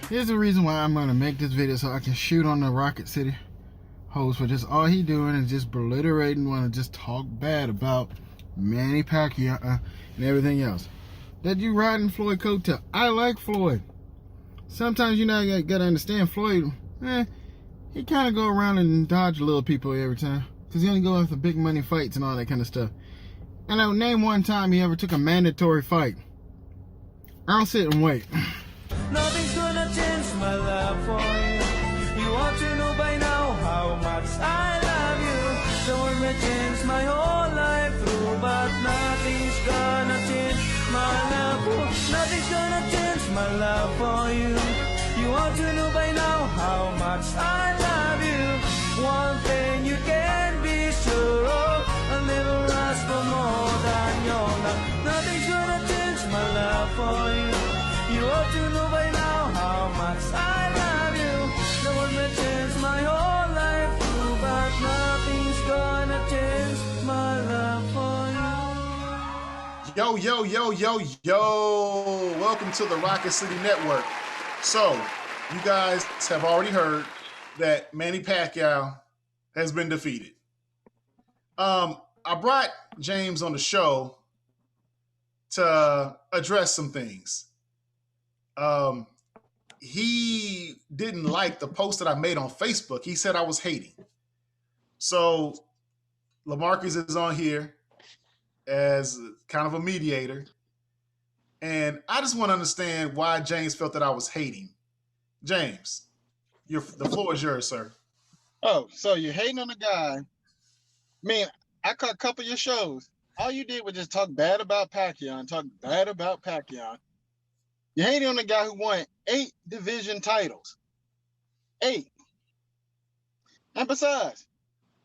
Here's the reason why I'm gonna make this video so I can shoot on the Rocket City host for just all he doing is just belittling, want to just talk bad about Manny Pacquiao and everything else. That you riding Floyd coattail. I like Floyd. Sometimes you know you gotta understand Floyd. He kind of go around and dodge little people every time because he only go after big money fights and all that kind of stuff. And I would name one time he ever took a mandatory fight. I'll sit and wait. Nothing's gonna change my love for you. You ought to know by now how much I love you. The world may change my whole life through, but nothing's gonna change my love for you. Nothing's gonna change my love for you. You ought to know by now how much I love you. One thing you can be sure of, I'll never ask for more than your love. Nothing's gonna change my love for you. You ought to know by now how much I love you. The world may change my whole life through, but nothing's gonna change my love for you. Yo, yo, yo, yo, yo. Welcome to the Rocket City Network. So, you guys have already heard that Manny Pacquiao has been defeated. I brought James on the show to address some things. He didn't like the post that I made on Facebook. He said I was hating. So LaMarcus is on here as kind of a mediator. And I just want to understand why James felt that I was hating. James, the floor is yours, sir. Oh, so you're hating on a guy. I mean, I caught a couple of your shows. All you did was just talk bad about Pacquiao and talk bad about Pacquiao. You're hating on a guy who won 8 division titles. 8. And besides,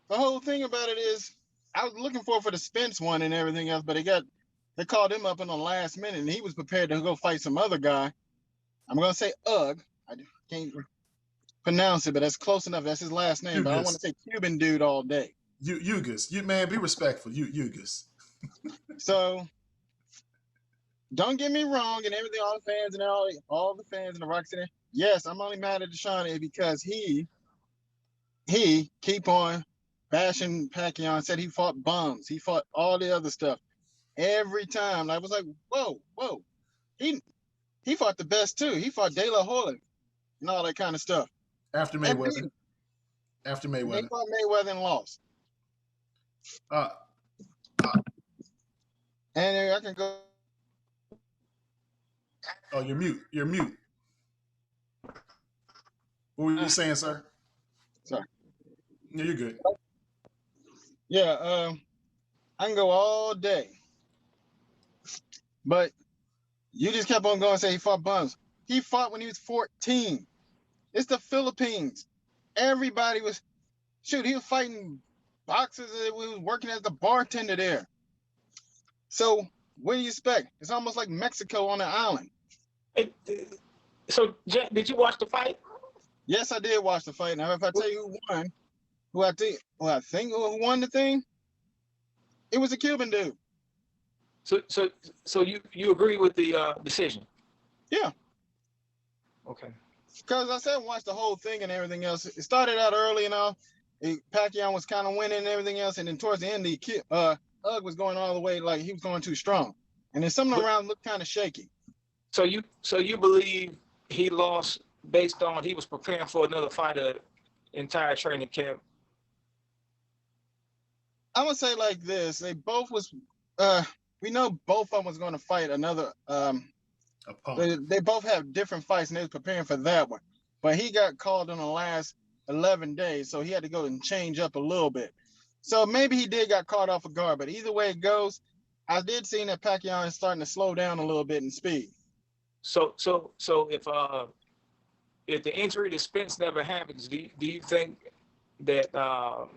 the whole thing about it is, I was looking for the Spence one and everything else, but they called him up in the last minute, and he was prepared to go fight some other guy. I'm going to say Ugg. I can't pronounce it, but that's close enough. That's his last name, but I don't want to say Cuban dude all day. Ugas. Man, be respectful. Ugas. So, don't get me wrong, and everything, all the fans and all the fans in the Rock City. Yes, I'm only mad at Deshaun because he keep on bashing Pacquiao and said he fought bums. He fought all the other stuff. Every time, I was like, whoa. He fought the best too. He fought De La Hoya and all that kind of stuff. After Mayweather. They fought Mayweather and lost. And I can go. Oh, you're mute. What were you saying, sir? Sorry. No, you're good. Yeah, I can go all day. But you just kept on going and say he fought bums. He fought when he was 14. It's the Philippines. Everybody was, he was fighting boxers that was working as the bartender there. So what do you expect? It's almost like Mexico on an island. So, did you watch the fight? Yes, I did watch the fight. Now, if I tell you who who won the thing, it was a Cuban dude. So you agree with the decision? Yeah. Okay. Because I said watch the whole thing and everything else. It started out early and all. Pacquiao was kind of winning and everything else, and then towards the end, Ugg was going all the way like he was going too strong, and then something around looked kind of shaky. So you believe he lost based on he was preparing for another fight, entire training camp? I'm gonna say like this: they both was. We know both of them was going to fight another. They both have different fights, and they was preparing for that one. But he got called in the last 11 days, so he had to go and change up a little bit. So maybe he did got caught off guard. But either way it goes, I did see that Pacquiao is starting to slow down a little bit in speed. So if the injury to Spence never happens, do you think that how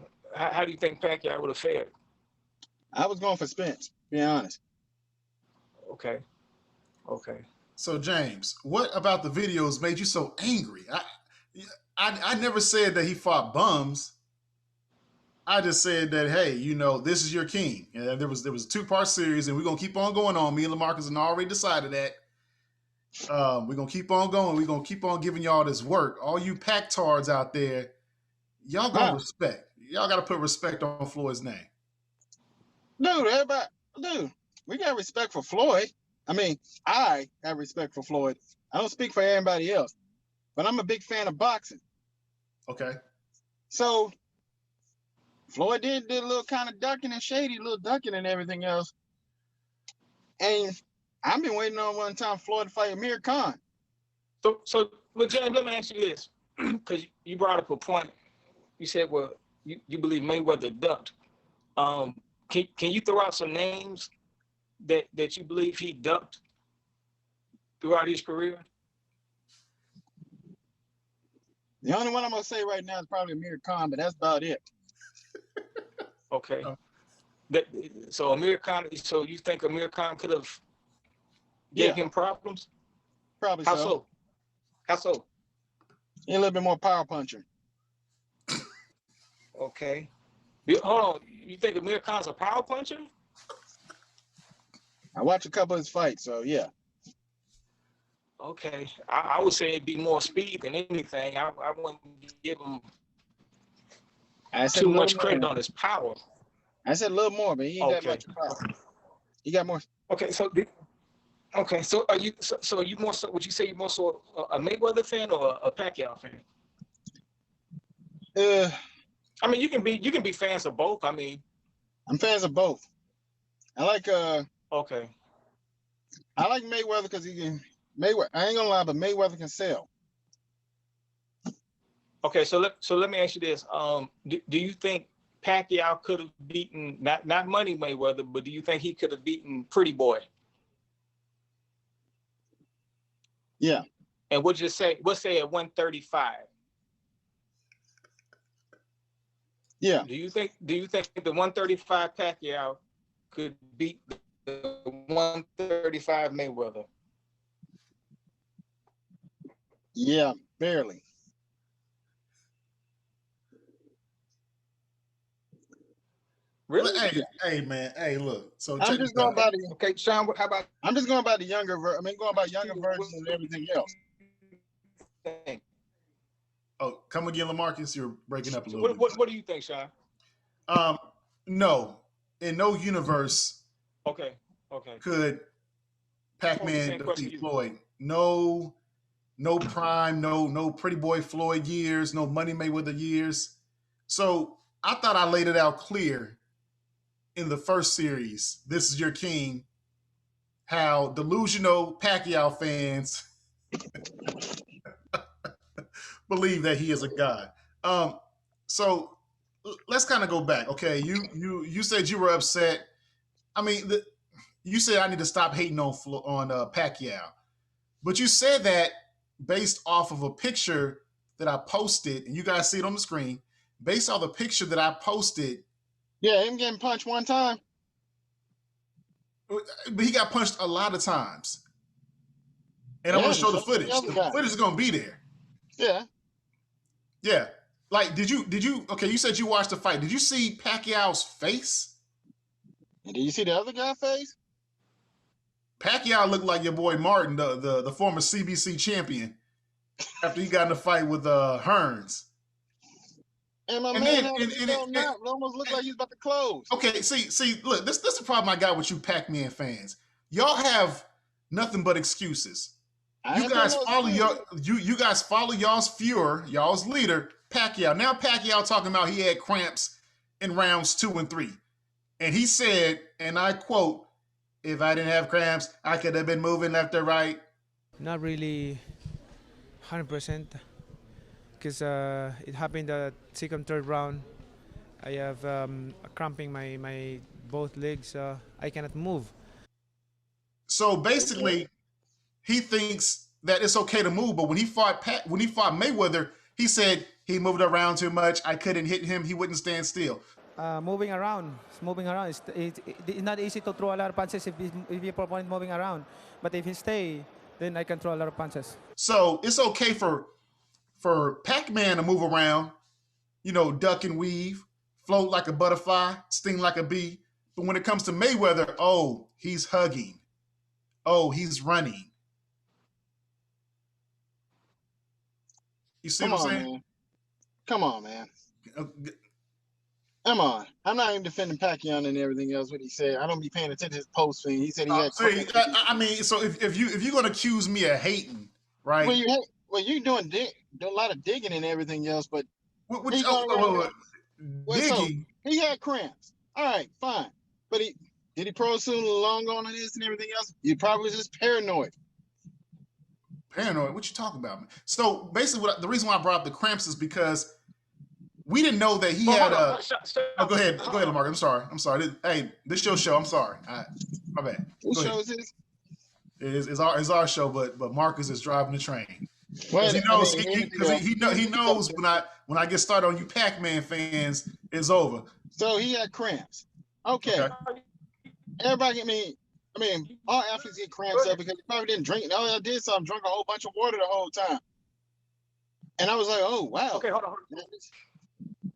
do you think Pacquiao would have fared? I was going for Spence, to be honest. Okay. So James, what about the videos made you so angry? I never said that he fought bums. I just said that, hey, this is your king. And there was a 2-part series, and we're gonna keep on going on. Me and LaMarcus had already decided that. We're gonna keep on going. We're gonna keep on giving y'all this work. All you pack-tards out there, y'all gonna Huh. respect. Y'all gotta put respect on Floyd's name. Dude, we got respect for Floyd. I mean, I have respect for Floyd. I don't speak for everybody else, but I'm a big fan of boxing. Okay. So Floyd did a little kind of ducking and shady, little ducking and everything else. And I've been waiting on one time Floyd to fight Amir Khan. So, but James, let me ask you this, because you brought up a point. You said, well, you believe Mayweather ducked. Can you throw out some names that you believe he ducked throughout his career? The only one I'm gonna say right now is probably Amir Khan, but that's about it. Okay. So Amir Khan. So you think Amir Khan could have gave him problems? Probably How so. so? How so? He's a little bit more power puncher. Okay. Hold on. You think Amir Khan's a power puncher? I watch a couple of his fights, so yeah. Okay. I would say it'd be more speed than anything. I wouldn't give him too much credit on his power. I said a little more, but he ain't that much power. He got more. Okay, so are you so you more so? Would you say you're more so a Mayweather fan or a Pacquiao fan? I mean, you can be fans of both. I mean, I'm fans of both. I like okay. I like Mayweather because he can. Mayweather. I ain't gonna lie, but Mayweather can sell. Okay, so let me ask you this: do you think Pacquiao could have beaten not Money Mayweather, but do you think he could have beaten Pretty Boy? Yeah. And we'll say at 135. Yeah. Do you think the 135 Pacquiao could beat the 135 Mayweather? Yeah, barely. Really? Hey, man. Hey, look. So I'm just going by the. Okay, Sean. How about? I'm just going by the younger. Going by younger versions and everything else. Oh, come again, LaMarcus. You're breaking up a little bit. What do you think, Sean? No, in no universe. Okay. Could Pacman defeat Floyd? No prime, no Pretty Boy Floyd years, no Money Mayweather years. So I thought I laid it out clear in the first series. This is your king. How delusional Pacquiao fans believe that he is a god. So let's kind of go back. Okay, you said you were upset. I mean, you said I need to stop hating on Pacquiao, but you said that based off of a picture that I posted, and you guys see it on the screen. Based on the picture that I posted, yeah, him getting punched one time, but he got punched a lot of times. And I'm going to show the footage. The footage is going to be there. Yeah. Yeah. Like, did you? Okay, you said you watched the fight. Did you see Pacquiao's face? Did you see the other guy's face? Pacquiao looked like your boy Martin, the former CBC champion, after he got in a fight with Hearns. And my man almost looked like he was about to close. Okay, see, look, this is the problem I got with you Pac-Man fans. Y'all have nothing but excuses. You guys follow y'all's Fuhrer, y'all's leader, Pacquiao. Now Pacquiao talking about he had cramps in rounds 2 and 3. And he said, and I quote, "If I didn't have cramps, I could have been moving left or right." Not really 100%, because it happened the second, third round. I have cramping my both legs. I cannot move. So basically, he thinks that it's okay to move, but when he fought Mayweather, he said he moved around too much. I couldn't hit him. He wouldn't stand still. Moving around. It's not easy to throw a lot of punches if your opponent moving around. But if he stay, then I can throw a lot of punches. So it's okay for Pac-Man to move around, duck and weave, float like a butterfly, sting like a bee. But when it comes to Mayweather, oh, he's hugging. Oh, he's running. You see Come what I'm on, saying? man. Come on, man. Uh, Come on. I'm not even defending Pacquiao and everything else. What he said, I don't be paying attention to his post thing. He said he had. See, I mean, so if you're gonna accuse me of hating, right? Well, you doing a lot of digging and everything else, but Which, he going around. Well, so digging? he had cramps. All right, fine. But did he pursue long on this and everything else? He probably was just paranoid. Paranoid? What you talking about, man? So basically, the reason why I brought up the cramps is because we didn't know that he had a. Oh, go ahead, Lamar. I'm sorry. This your show. I'm sorry. My bad. Who shows this? It's our show, but Marcus is driving the train. Well, He knows he knows when I get started on you Pacman fans, it's over. So he had cramps. Okay. Everybody, I mean, all athletes get cramps up because they probably didn't drink. All I did, so I drank a whole bunch of water the whole time. And I was like, oh wow. Okay, hold on.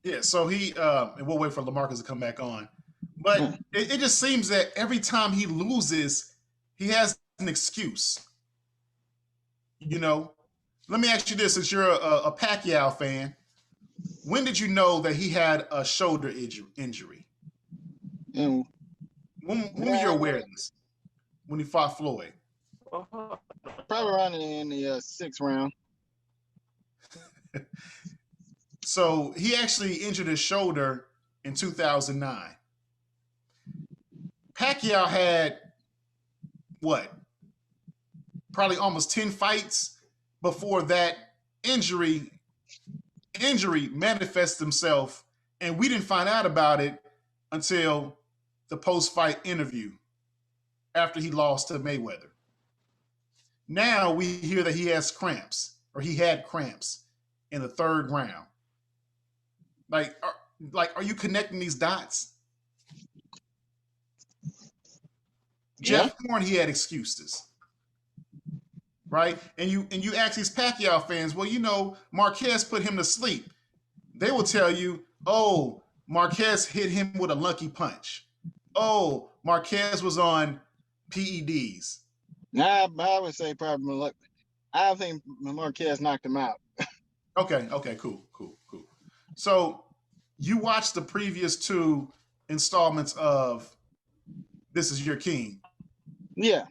Yeah, so he and we'll wait for LaMarcus to come back on. But it just seems that every time he loses, he has an excuse. You know, let me ask you this: since you're a Pacquiao fan, when did you know that he had a shoulder injury? And When were you aware of this? When he fought Floyd? probably around in the 6th round. So he actually injured his shoulder in 2009. Pacquiao had what? Probably almost 10 fights before that injury manifested himself, and we didn't find out about it until the post-fight interview after he lost to Mayweather. Now we hear that he has cramps, or he had cramps in the 3rd round. Are you connecting these dots? Jeff Horn, he had excuses, right? And you ask these Pacquiao fans, well, you know, Marquez put him to sleep. They will tell you, oh, Marquez hit him with a lucky punch. Oh, Marquez was on PEDs. Nah, I would say probably. I think Marquez knocked him out. Okay, cool. So you watched the previous 2 installments of This Is Your King. Yeah.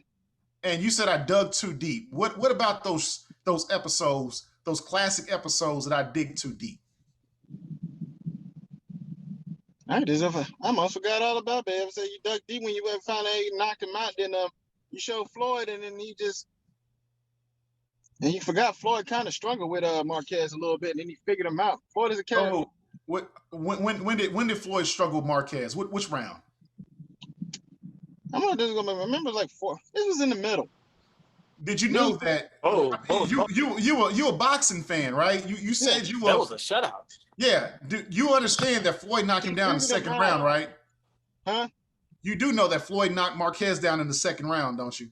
And you said I dug too deep. What about those episodes, those classic episodes that I dig too deep? I almost forgot all about that. Ever say you dug deep when you ever found out you knocked him out, then you showed Floyd, and then and you forgot Floyd kind of struggled with Marquez a little bit, and then he figured him out. Floyd is a character. Oh, when did Floyd struggle with Marquez? Which round? I'm not just gonna remember. Like 4. This was in the middle. Did you know that? You a boxing fan, right? You said you were. That was a shutout. Yeah. Do you understand that Floyd knocked him down in the 2nd round, right? Huh? You do know that Floyd knocked Marquez down in the 2nd round, don't you?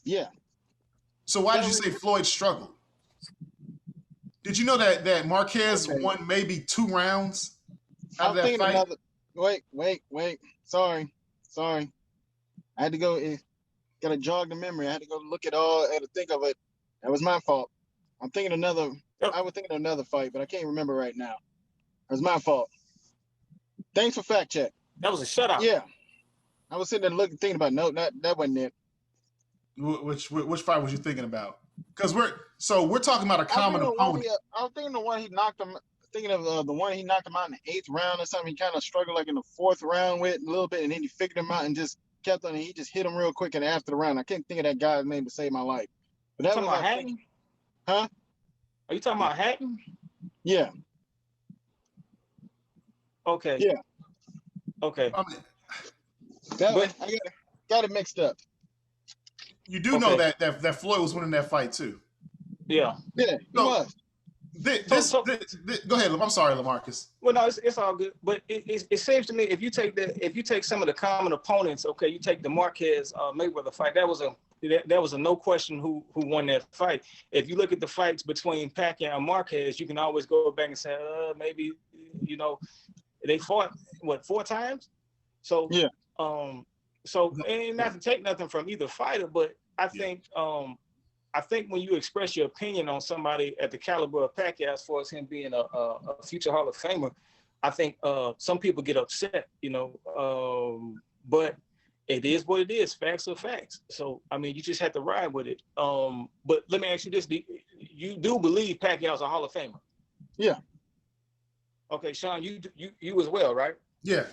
Yeah. So why did you say Floyd struggled? Did you know that Marquez won maybe 2 rounds out of that fight? Wait. Sorry. I had to go. Gotta jog the memory. I had to go look at all. I had to think of it. That was my fault. I'm thinking another. I was thinking of another fight, but I can't remember right now. It was my fault. Thanks for fact check. That was a shutout. Yeah. I was sitting there thinking about that wasn't it. Which fight was you thinking about? Because we're talking about a common opponent. I was thinking the one he knocked him. Thinking of the one he knocked him out in the 8th round or something. He kind of struggled like in the 4th round with a little bit, and then he figured him out and just kept on. And he just hit him real quick. And after the round, I can't think of that guy's name to save my life. But that was about Hatton? Huh? Are you talking about Hatton? Yeah. Okay. Yeah. Okay. I got it mixed up. You do know that Floyd was winning that fight too. Yeah. Yeah, he was. Go ahead. I'm sorry, LaMarcus. Well, no, it's all good. But it seems to me if you take some of the common opponents, okay, you take the Marquez Mayweather fight. That was a no question who won that fight. If you look at the fights between Pacquiao and Marquez, you can always go back and say, maybe they fought 4 times. So yeah. So and not to take nothing from either fighter, but I think I think when you express your opinion on somebody at the caliber of Pacquiao, as far as him being a future Hall of Famer, I think some people get upset, but it is what it is. Facts are facts. So, I mean, you just have to ride with it. But let me ask you this. You do believe Pacquiao's a Hall of Famer? Yeah. Okay, Sean, you as well, right? Yeah.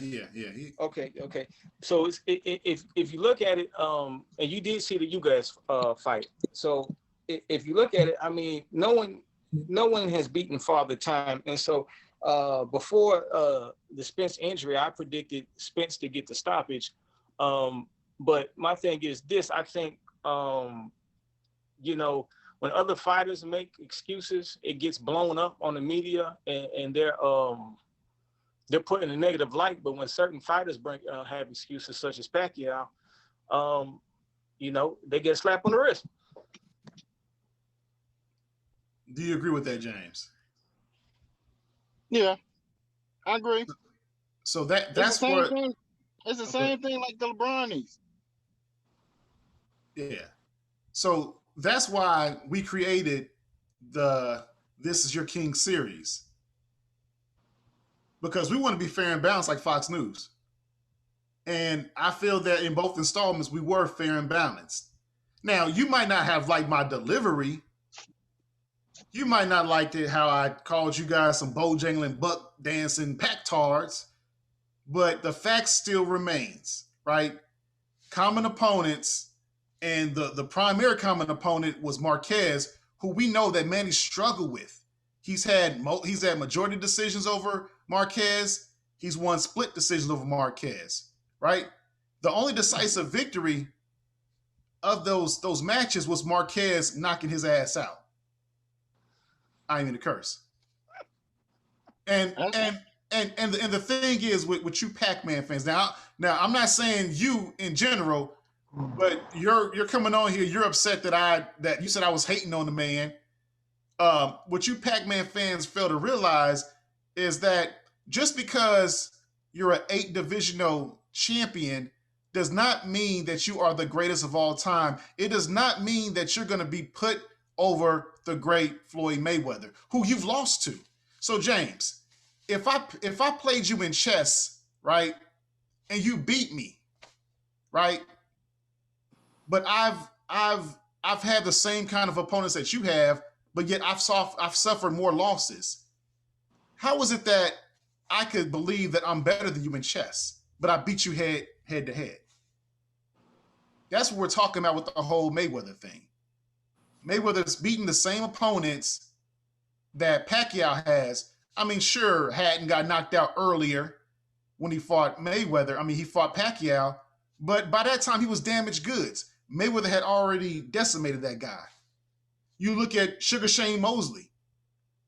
Okay. So if you look at it, and you did see the Ugas fight. So if you look at it, I mean, no one has beaten Father Time, and so before the Spence injury, I predicted Spence to get the stoppage. But my thing is this: I think when other fighters make excuses, it gets blown up on the media, and they're put in a negative light. But when certain fighters have excuses, such as Pacquiao, they get a slap on the wrist. Do you agree with that, James? Yeah, I agree. So that's what it's the same thing like the LeBronis. Yeah. So that's why we created the This Is Your King series. Because we want to be fair and balanced like Fox News. And I feel that in both installments, we were fair and balanced. Now, you might not have liked my delivery. You might not liked it how I called you guys some bojangling, buck dancing pack-tards. But the fact still remains, right? Common opponents, and the primary common opponent was Marquez, who we know that Manny struggled with. He's had majority decisions over Marquez. He's won split decisions over Marquez, right? The only decisive victory of those matches was Marquez knocking his ass out. I ain't mean to curse. And the thing is with you Pacman fans. Now I'm not saying you in general, but you're coming on here. You're upset that you said I was hating on the man. What you Pac-Man fans fail to realize is that just because you're an 8 divisional champion does not mean that you are the greatest of all time. It does not mean that you're going to be put over the great Floyd Mayweather, who you've lost to. So James, if I played you in chess, right, and you beat me, right, but I've had the same kind of opponents that you have, but yet I've suffered more losses. How is it that I could believe that I'm better than you in chess, but I beat you head to head? That's what we're talking about with the whole Mayweather thing. Mayweather's beating the same opponents that Pacquiao has. I mean, sure, Hatton got knocked out earlier when he fought Mayweather. I mean, he fought Pacquiao, but by that time he was damaged goods. Mayweather had already decimated that guy. You look at Sugar Shane Mosley.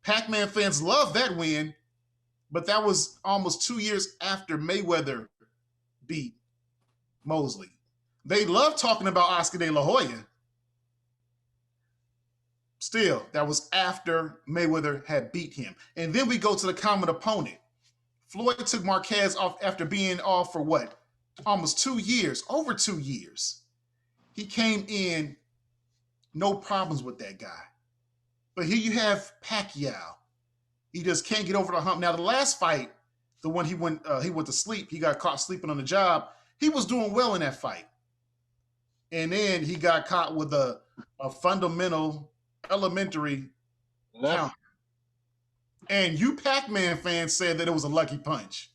Pac-Man fans love that win, but that was almost 2 years after Mayweather beat Mosley. They love talking about Oscar De La Hoya. Still, that was after Mayweather had beat him. And then we go to the common opponent. Floyd took Marquez off after being off for what? Almost 2 years, over 2 years. He came in, no problems with that guy. But here you have Pacquiao. He just can't get over the hump. Now, the last fight, the one he went to sleep, he got caught sleeping on the job. He was doing well in that fight. And then he got caught with a fundamental, elementary counter. And you Pac-Man fans said that it was a lucky punch.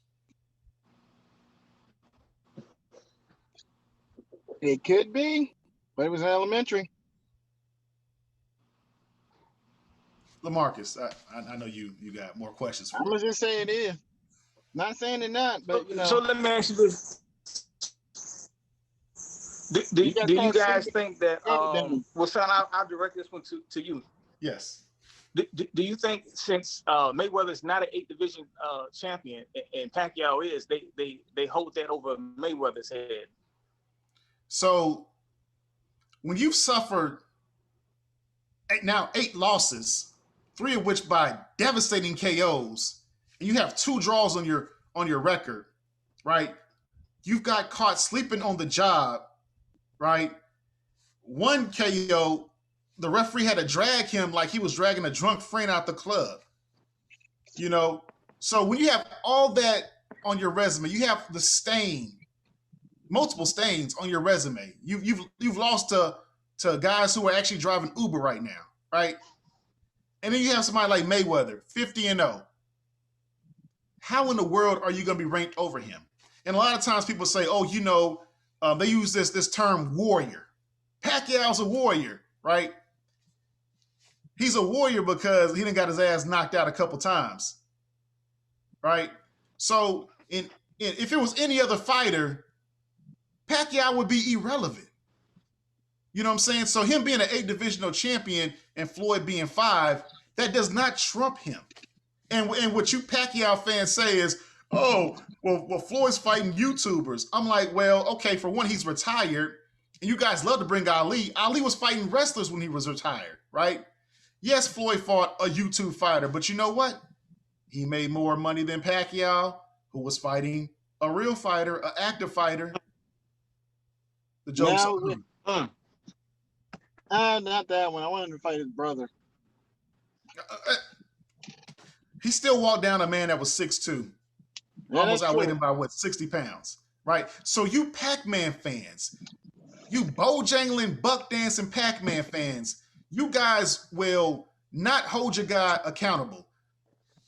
It could be, but it was elementary. LaMarcus, I know you got more questions for I'm gonna just say it is. Not saying it not, but you know. So let me ask you this: Do you guys think that? Well, Sean, I'll direct this one to you. Yes. Do you think since Mayweather's not an 8 division champion and Pacquiao is, they hold that over Mayweather's head? So when you've suffered 8 losses, 3 of which by devastating KOs, and you have 2 draws on your record, right? You've got caught sleeping on the job, right? 1 KO the referee had to drag him like he was dragging a drunk friend out the club. You know, so when you have all that on your resume, you have the stain, multiple stains on your resume. You've lost to guys who are actually driving Uber right now, right? And then you have somebody like Mayweather, 50-0. How in the world are you going to be ranked over him? And a lot of times people say, oh, you know, they use this term warrior. Pacquiao's a warrior, right? He's a warrior because he done got his ass knocked out a couple times, right? So if it was any other fighter, Pacquiao would be irrelevant. You know what I'm saying? So him being an 8 divisional champion and Floyd being 5, that does not trump him. And what you Pacquiao fans say is, oh, well, Floyd's fighting YouTubers. I'm like, well, okay, for one, he's retired. And you guys love to bring Ali. Ali was fighting wrestlers when he was retired, right? Yes, Floyd fought a YouTube fighter, but you know what? He made more money than Pacquiao, who was fighting a real fighter, an active fighter. The joke's on him. Not that one. I wanted to fight his brother. He still walked down a man that was 6'2". Yeah, almost that's outweighed true. him by what, 60 pounds, right? So you Pac-Man fans, you Bojangling, buck dancing Pac-Man fans, you guys will not hold your guy accountable.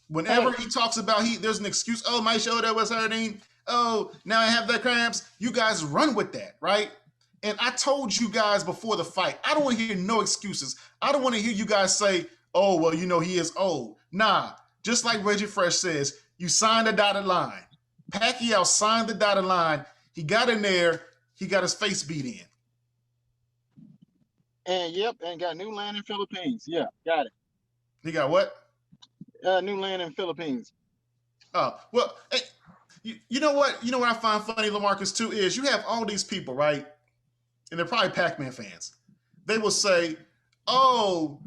Whenever he talks about there's an excuse, oh, my shoulder was hurting, oh, now I have the cramps, you guys run with that, right? And I told you guys before the fight, I don't want to hear no excuses. I don't want to hear you guys say, oh, well, you know, he is old. Nah, just like Reggie Fresh says, you signed the dotted line. Pacquiao signed the dotted line. He got in there. He got his face beat in. And got new land in Philippines. Yeah, got it. He got what? New land in Philippines. Oh, well, hey, you know what? You know what I find funny, LaMarcus, too, is you have all these people, right? And they're probably Pac-Man fans. They will say, oh,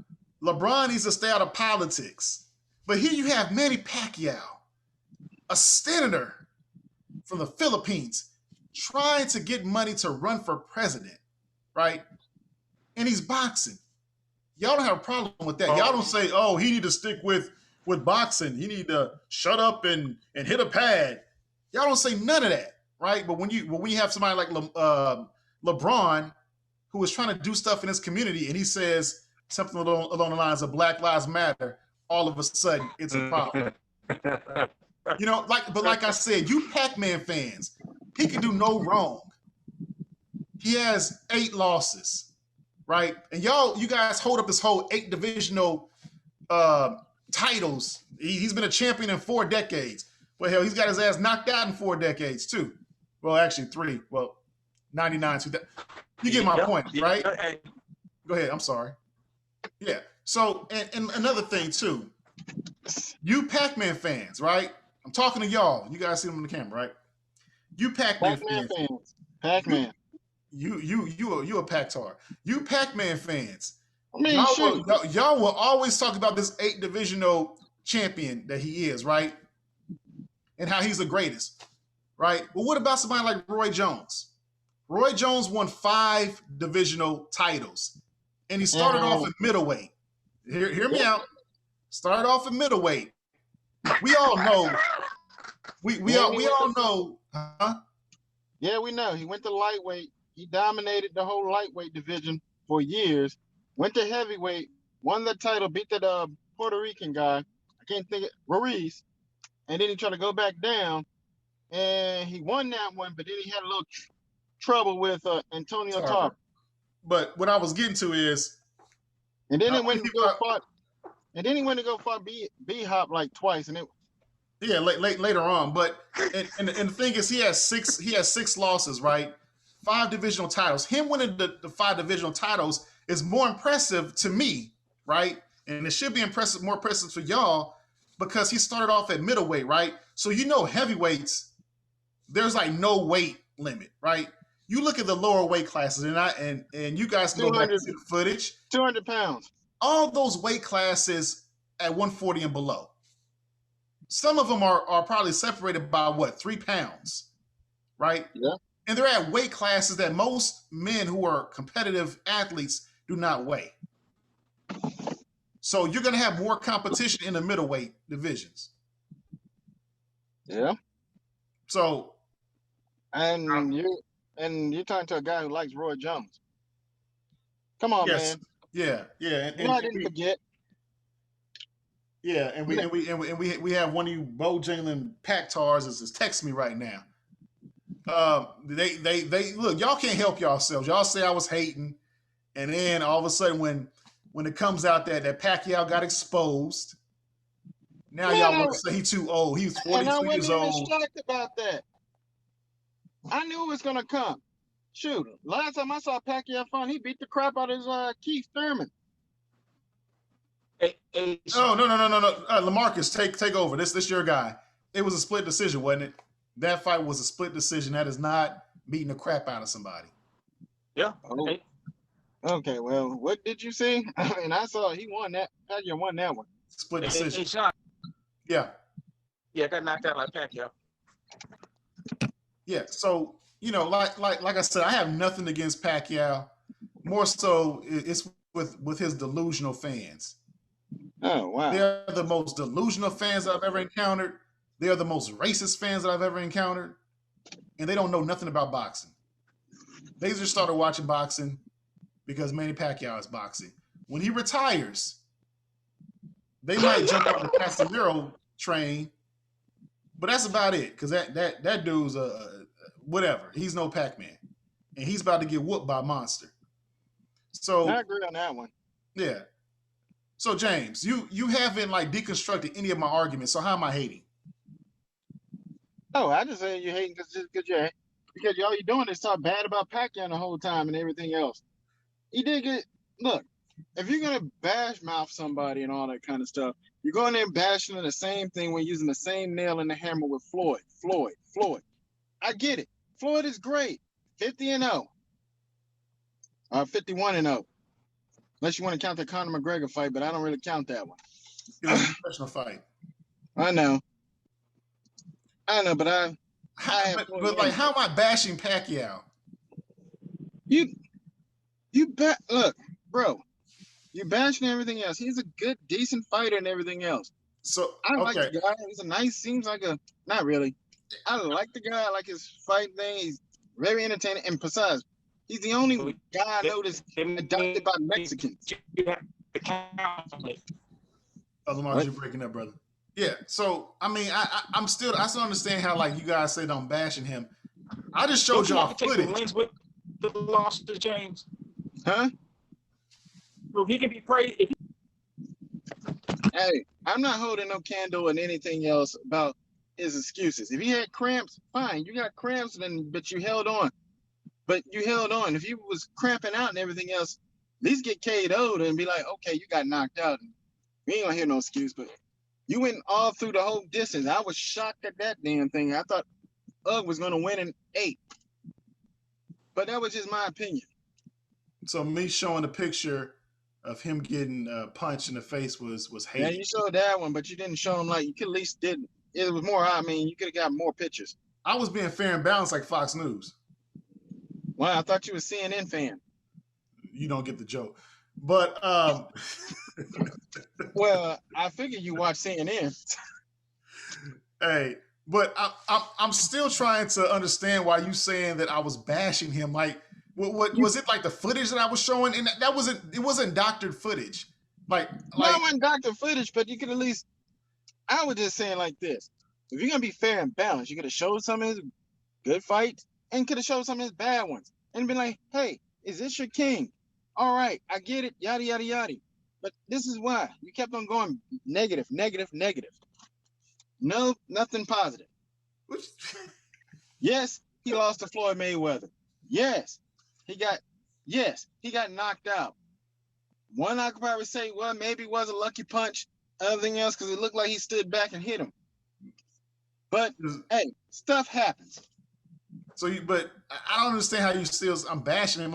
LeBron needs to stay out of politics. But here you have Manny Pacquiao, a senator from the Philippines, trying to get money to run for president, right? And he's boxing. Y'all don't have a problem with that. Y'all don't say, oh, he need to stick with boxing. He need to shut up and hit a pad. Y'all don't say none of that, right? But when we have somebody like LeBron, who is trying to do stuff in his community, and he says something along the lines of Black Lives Matter, all of a sudden it's a problem. You know, like I said, you Pac-Man fans, he can do no wrong. He has 8 losses, right? And you guys hold up this whole 8 divisional titles. He's been a champion in 4 decades. Well, hell, he's got his ass knocked out in 4 decades too. Well, actually 3. Well, 99. You get my point, right? Go ahead. I'm sorry. Yeah. So, and another thing too, you Pac-Man fans, right? I'm talking to y'all. You guys see them on the camera, right? You Pac-Man fans. Pac-Man. You a Pac-Tar. You Pac-Man fans. I mean, y'all will always talk about this 8 divisional champion that he is, right? And how he's the greatest, right? Well, what about somebody like Roy Jones? Roy Jones won 5 divisional titles, and he started off in middleweight. Hear me out. Started off in middleweight. We all know. We all know. Huh? Yeah, we know. He went to lightweight. He dominated the whole lightweight division for years. Went to heavyweight, won the title, beat that Puerto Rican guy. I can't think of Ruiz. And then he tried to go back down, and he won that one, but then he had a little trouble with Antonio Tarver. But what I was getting to is, and then he went to go fight. And then he went to go fight B-Hop like twice, and later on. But and the thing is, he has 6 losses, right? 5 divisional titles. Him winning the 5 divisional titles is more impressive to me, right? And it should be more impressive for y'all because he started off at middleweight, right? So heavyweights, there's like no weight limit, right? You look at the lower weight classes, and you guys can go back to the footage. 200 pounds. All those weight classes at 140 and below. Some of them are probably separated by 3 pounds, right? Yeah. And they're at weight classes that most men who are competitive athletes do not weigh. So you're going to have more competition in the middleweight divisions. Yeah. So, and you're talking to a guy who likes Roy Jones. Come on, yes, man. yeah. I didn't forget. Yeah, and we have one of you Bojangling Pactars is texting me right now. They look, y'all can't help yourselves. Y'all say I was hating, and then all of a sudden when it comes out that Pacquiao got exposed, now y'all want to say he too old. He was 42 and I years wasn't even old. shocked about that. I knew it was gonna come. Shoot, last time I saw Pacquiao fight, he beat the crap out of his Keith Thurman. No. LaMarcus, take over. This your guy. It was a split decision, wasn't it? That fight was a split decision. That is not beating the crap out of somebody. Yeah. Oh. Okay, well, what did you see? And I saw he won that. Pacquiao won that one. Split decision. Sean. Yeah. Yeah, got knocked out like Pacquiao. Yeah. So, like I said, I have nothing against Pacquiao. More so, it's with his delusional fans. Oh, wow. They're the most delusional fans I've ever encountered. They are the most racist fans that I've ever encountered. And they don't know nothing about boxing. They just started watching boxing because Manny Pacquiao is boxing. When he retires, they might jump on the Casemiro train, but that's about it. Because that dude's whatever. He's no Pacman, and he's about to get whooped by a monster. So I agree on that one. Yeah. So James, you haven't like deconstructed any of my arguments. So how am I hating? Oh, I just say you're hating because all you're doing is talk bad about Pacquiao the whole time and everything else. He did get look. If you're gonna bash mouth somebody and all that kind of stuff, you're going there bashing the same thing when using the same nail in the hammer with Floyd. I get it. Floyd is great. 50-0. 51-0. Unless you want to count the Conor McGregor fight, but I don't really count that one. It was a professional fight. I know, but but how am I bashing Pacquiao? Look, bro, you're bashing everything else. He's a good, decent fighter and everything else. So I like the guy. He's seems like not really. I like the guy. I like his fight thing. He's very entertaining. And besides, he's the only guy I know that's adopted by Mexicans. Lamar, you're breaking up, brother. Yeah. So I mean, I still understand how like you guys say I'm bashing him. I just showed y'all footage. Wins with the loss to James. Huh? So he can be praised. Hey, I'm not holding no candle and anything else about his excuses. If he had cramps, fine. You got cramps, but you held on. If you was cramping out and everything else, at least get KO'd and be like, okay, you got knocked out. We ain't gonna hear no excuse, but you went all through the whole distance. I was shocked at that damn thing. I thought Ugg was gonna win in 8. But that was just my opinion. So me showing the picture of him getting punched in the face was hate. Yeah, you showed that one, but you didn't show him like you could at least did. It was more. I mean, you could have got more pictures. I was being fair and balanced like Fox News. Wow, I thought you were a CNN fan. You don't get the joke, but well, I figured you watch CNN. Hey, but I'm still trying to understand why you saying that I was bashing him. Like, what was it like the footage that I was showing? And it wasn't doctored footage. No, it wasn't doctored footage, but you could at least. I was just saying like this: if you're gonna be fair and balanced, you could have showed some of his good fights and could have showed some of his bad ones, and been like, "Hey, is this your king? All right, I get it, yada yada yada." But this is why you kept on going negative. No, nothing positive. Yes, he lost to Floyd Mayweather. Yes, he got knocked out. One I could probably say, well, maybe it was a lucky punch. Everything else, because it looked like he stood back and hit him. But hey, stuff happens. But I don't understand how you still. I'm bashing him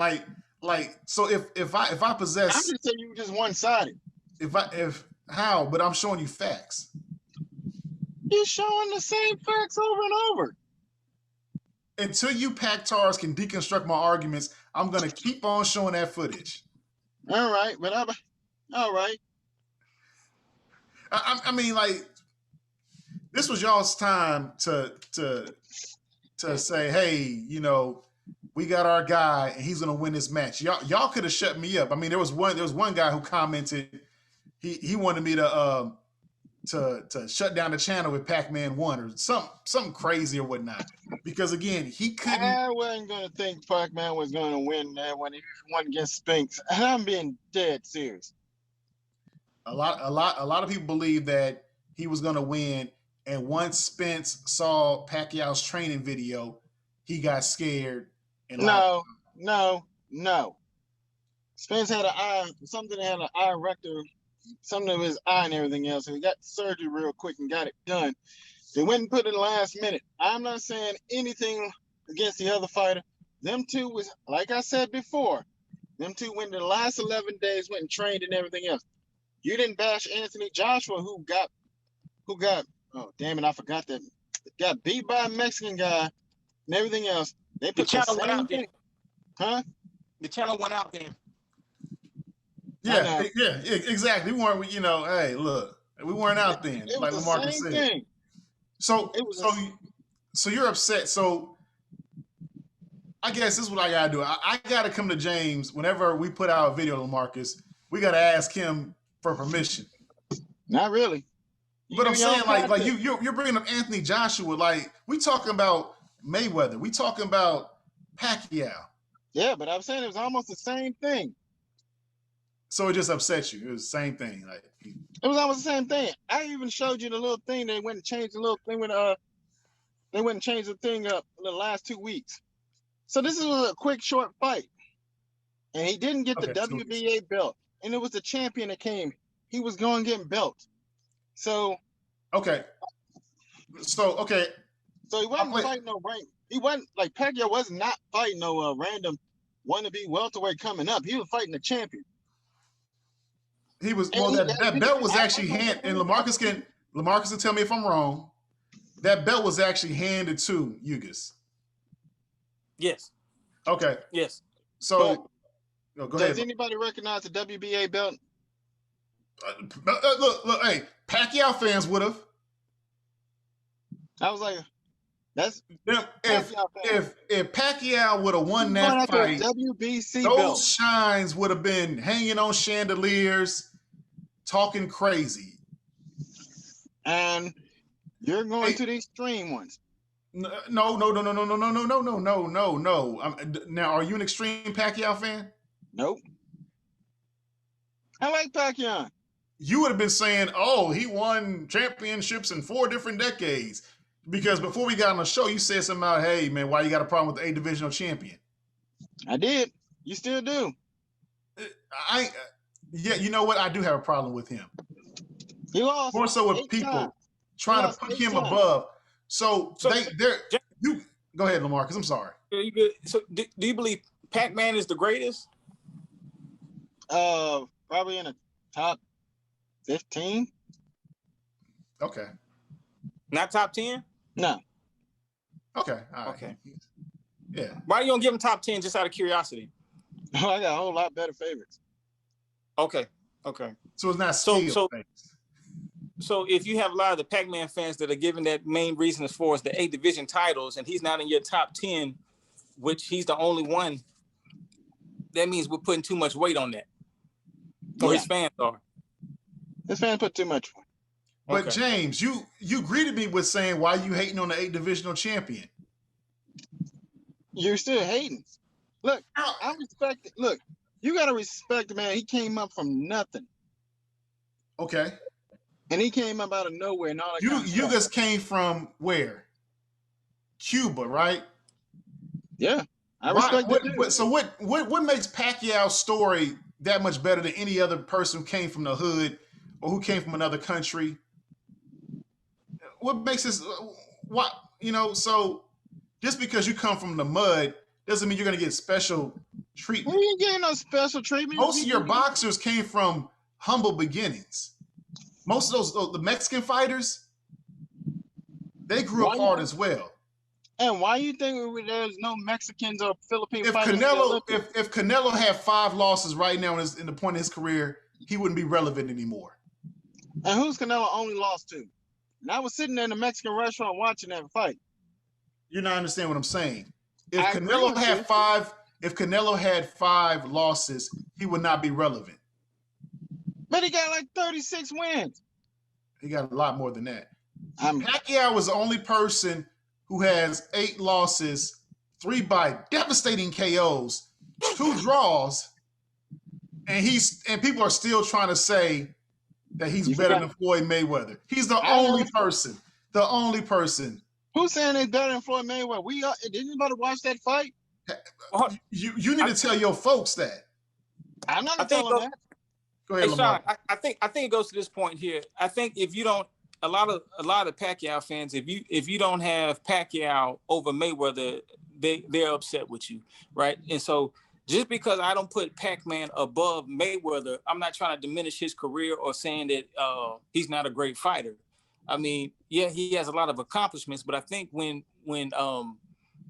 so if I possess. I'm just saying you were just one-sided. How? But I'm showing you facts. You're showing the same facts over and over. Until you Pactars can deconstruct my arguments, I'm gonna keep on showing that footage. All right, but all right. I mean, like, this was y'all's time to say, hey, you know, we got our guy and he's gonna win this match. Y'all could have shut me up. I mean, there was one guy who commented he wanted me to shut down the channel with Pacman won or something crazy or whatnot. Because again, he couldn't. I wasn't gonna think Pacman was gonna win that when he won against Spinks. And I'm being dead serious. A lot of people believe that he was gonna win, and once Spence saw Pacquiao's training video, he got scared. And no. Spence had something had an eye rector, something of his eye and everything else, and he got surgery real quick and got it done. They went and put it in the last minute. I'm not saying anything against the other fighter. Them two was, like I said before, them two went the last 11 days, went and trained and everything else. You didn't bash Anthony Joshua, who got, oh, damn it, I forgot that. Got beat by a Mexican guy and everything else. They put The channel went out there. Huh? The channel went out there. yeah, exactly. We weren't, you know, hey, look, we weren't out then, It like was the LaMarcus same said. thing. So It was so you're upset. So I guess this is what I gotta do. I gotta come to James whenever we put out a video, LaMarcus. We gotta ask him for permission. Not really. But I'm saying, like you. you're bringing up Anthony Joshua. Like, we talking about Mayweather. We talking about Pacquiao. Yeah, but I'm saying it was almost the same thing. So it just upset you. It was the same thing. Like, It was almost the same thing. I even showed you the little thing. They went and changed the little thing with they went and changed the thing up the last 2 weeks. So this is a quick, short fight. And he didn't get the Okay, 2 weeks. WBA belt. And it was the champion that came. He was going to get belt. So okay. So he wasn't fighting no rank. He wasn't like Pacquiao was not fighting no random wannabe welterweight coming up. He was fighting the champion. he was And that belt was actually and LaMarcus can tell me if I'm wrong. That belt was actually handed to Ugas. Yes. Okay. Yes. So go ahead. Does anybody recognize the WBA belt? Look, hey, Pacquiao fans would have. I was like, that's If Pacquiao would have won going that after a fight, WBC those belt. shines would have been hanging on chandeliers, talking crazy. And you're going to the extreme ones. No. Now, are you an extreme Pacquiao fan? Nope. I like Pacquiao. You would have been saying, "Oh, he won championships in 4 different decades." Because before we got on the show, you said something about, "Hey, man, why you got a problem with the 8 divisional champion?" I did. You still do. Yeah, you know what? I do have a problem with him. He lost. More so with 8 people times. trying to lost put 8 him times. above. So they're Jack- you go ahead, LaMarcus. I'm sorry. You good? So do you believe Pacman is the greatest? Probably in the top 15. Okay. Not top 10? No. Okay. All right. Okay. Yeah. Why you don't give him top 10 just out of curiosity? I got a whole lot better favorites. Okay. So it's not So- skill so- based. So if you have a lot of the Pac-Man fans that are giving that main reason as far as the 8 division titles, and he's not in your top 10, which he's the only one, that means we're putting too much weight on that. Or his fans are. This man put too much. But Okay. James, you greeted me with saying, why you hating on the 8 divisional champion? You're still hating. Look, I respect it. Look, you got to respect the man. He came up from nothing. Okay. And he came up out of nowhere and all that You kind of stuff. guys came from where? Cuba, right? Yeah. I respect it too. So what makes Pacquiao's story that much better than any other person who came from the hood or who came from another country? What makes this so just because you come from the mud doesn't mean you're going to get special treatment. You ain't getting no special treatment. Most of your boxers came from humble beginnings. Most of the Mexican fighters, they grew up hard as well. And why you think there's no Mexicans or Filipino If fighters? if Canelo had 5 losses right now in the point of his career, he wouldn't be relevant anymore. And who's Canelo only lost to? And I was sitting there in a Mexican restaurant watching that fight. You're not understanding what I'm saying. If I agree Canelo with had you. if Canelo had 5 losses, he would not be relevant. But he got like 36 wins. He got a lot more than that. I'm Pacquiao was the only person who has 8 losses, 3 by devastating KOs, 2 draws, and people are still trying to say that he's You better forgot- than Floyd Mayweather. He's the I only never- person. The only person. Who's saying they're better than Floyd Mayweather? Did anybody watch that fight? You need to tell your folks that. I'm not I gonna think tell them that. Go ahead, Hey, Lamar. Sean, I think it goes to this point here. I think if you don't, a lot of Pacquiao fans, if you don't have Pacquiao over Mayweather, they're upset with you, right? And so just because I don't put Pacman above Mayweather, I'm not trying to diminish his career or saying that he's not a great fighter. I mean, yeah, he has a lot of accomplishments, but I think when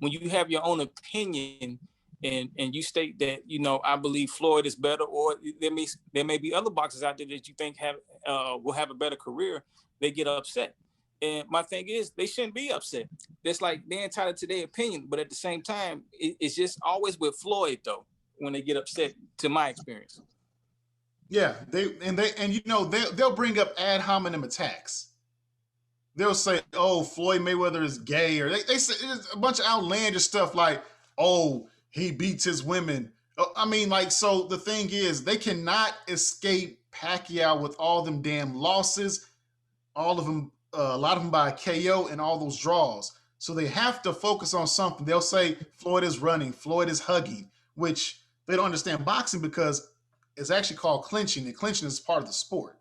you have your own opinion and you state that, you know, I believe Floyd is better, or there may be other boxers out there that you think will have a better career, they get upset. And my thing is, they shouldn't be upset. It's like they're entitled to their opinion, but at the same time, it's just always with Floyd though when they get upset. To my experience, Yeah, they'll bring up ad hominem attacks. They'll say, "Oh, Floyd Mayweather is gay," or they say a bunch of outlandish stuff like, "Oh, he beats his women." I mean, like, so the thing is, they cannot escape Pacquiao with all them damn losses, all of them, a lot of them by KO, and all those draws. So they have to focus on something. They'll say Floyd is running, Floyd is hugging, which they don't understand boxing because it's actually called clinching, and clinching is part of the sport.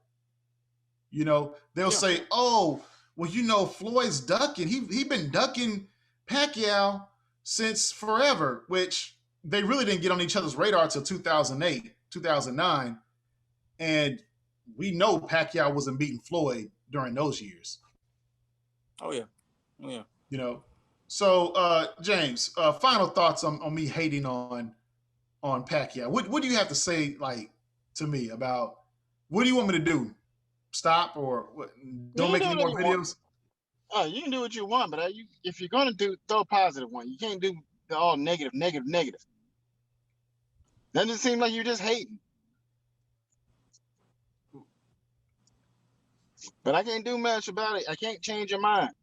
You know, they'll say, "Oh, well, you know, Floyd's ducking. He been ducking Pacquiao since forever," which they really didn't get on each other's radar until 2008, 2009. And we know Pacquiao wasn't beating Floyd during those years. oh yeah. You know, so James, final thoughts on me hating on Pacquiao. What do you have to say, like, to me about what do you want me to do? Stop or what, don't make any more videos? Oh, you can do what you want, but if you're gonna throw a positive one, you can't do the all negative. That just seems like you're just hating. But I can't do much about it. I can't change your mind.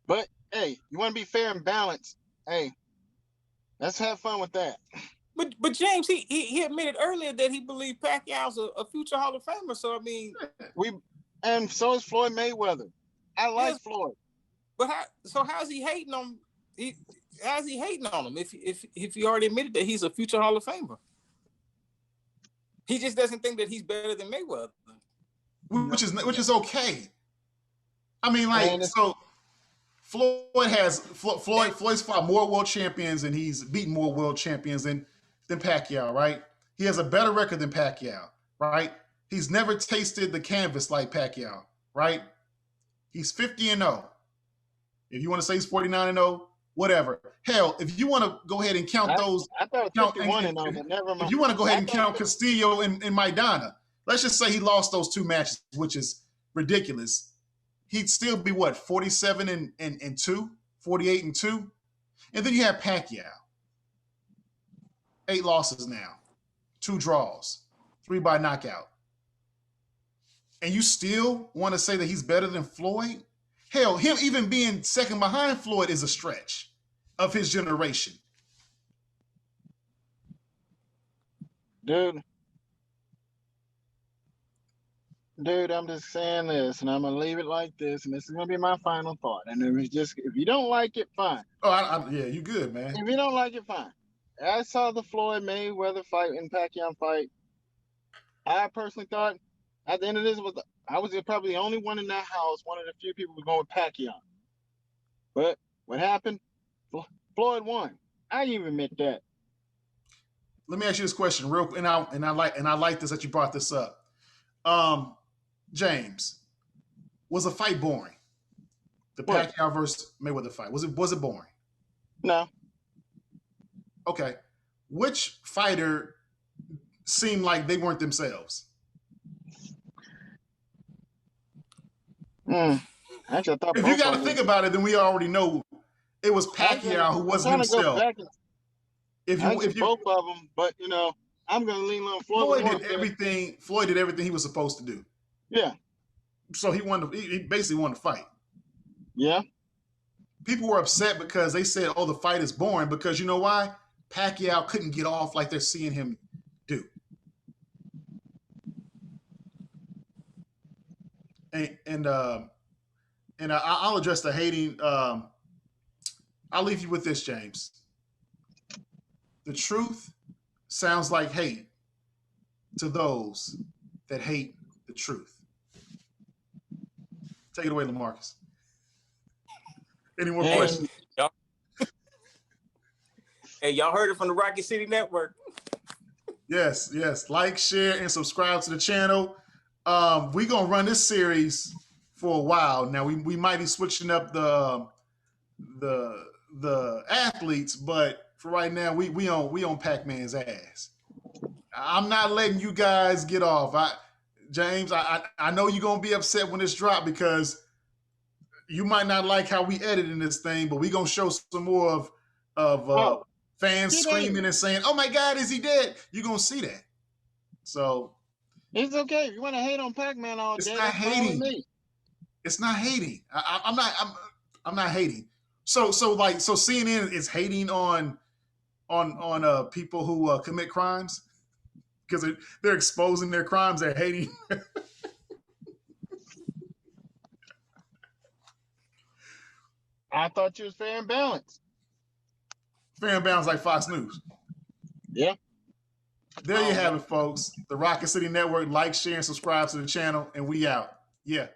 But hey, you want to be fair and balanced? Hey, let's have fun with that. But James, he admitted earlier that he believed Pacquiao's a future Hall of Famer. So I mean, And so is Floyd Mayweather. I like Yes. Floyd. but how's he hating on? How's he hating on him if he already admitted that he's a future Hall of Famer? He just doesn't think that he's better than Mayweather. Which is okay. I mean, like, so Floyd's fought more world champions and he's beaten more world champions than Pacquiao, right? He has a better record than Pacquiao, right? He's never tasted the canvas like Pacquiao, right? He's 50-0. If you want to say he's 49-0, whatever. Hell, if you want to go ahead and count those, I thought it was 51-0, but never mind. if you want to go ahead and count Castillo and Maidana, let's just say he lost those 2 matches, which is ridiculous. He'd still be what, 47-2, 48-2, and then you have Pacquiao, 8 losses now, 2 draws, 3 by knockout, and you still want to say that he's better than Floyd? Hell, him even being second behind Floyd is a stretch of his generation. Dude, I'm just saying this, and I'm gonna leave it like this, and this is gonna be my final thought. And if you don't like it, fine. Oh, yeah, you good, man. If you don't like it, fine. I saw the Floyd Mayweather fight and Pacquiao fight. I personally thought at the end of this I was probably the only one in that house, one of the few people who were going with Pacquiao. But what happened? Floyd won. I even admit that. Let me ask you this question real quick, and I like this that you brought this up. James, was the fight boring? The Pacquiao versus Mayweather fight. Was it boring? No. Okay. Which fighter seemed like they weren't themselves? Actually, I thought If both you got to of them. think about it, then we already know it was Pacquiao who I'm wasn't trying to go himself. back. If Actually, you both of them, but I'm gonna lean on Floyd. Floyd more did because- everything. Floyd did everything he was supposed to do. Yeah, So he basically won the fight. yeah. People were upset because they said, "Oh, the fight is boring," because you know why? Pacquiao couldn't get off like they're seeing him do. And I'll address the hating. I'll leave you with this, James. The truth sounds like hate to those that hate the truth. Take it away, LaMarcus. Any more Hey. questions? Hey, y'all heard it from the Rocket City Network. Yes. Like, share, and subscribe to the channel. We're gonna run this series for a while. Now we might be switching up the athletes, but for right now, we on Pacman's ass. I'm not letting you guys get off. James, I know you're gonna be upset when this drop because you might not like how we editing this thing, but we gonna show some more of fans screaming and saying, "Oh my God, is he dead?" You're gonna see that. So It's okay if you want to hate on Pacman all it's day. not That's fine with hating. me. It's not hating. I'm not hating. So CNN is hating on people who commit crimes because they're exposing their crimes. They're hating. I thought you was fair and balanced. Fair and balanced like Fox News. Yeah. There you have it, folks. The Rocket City Network. Like, share, and subscribe to the channel, and we out. Yeah.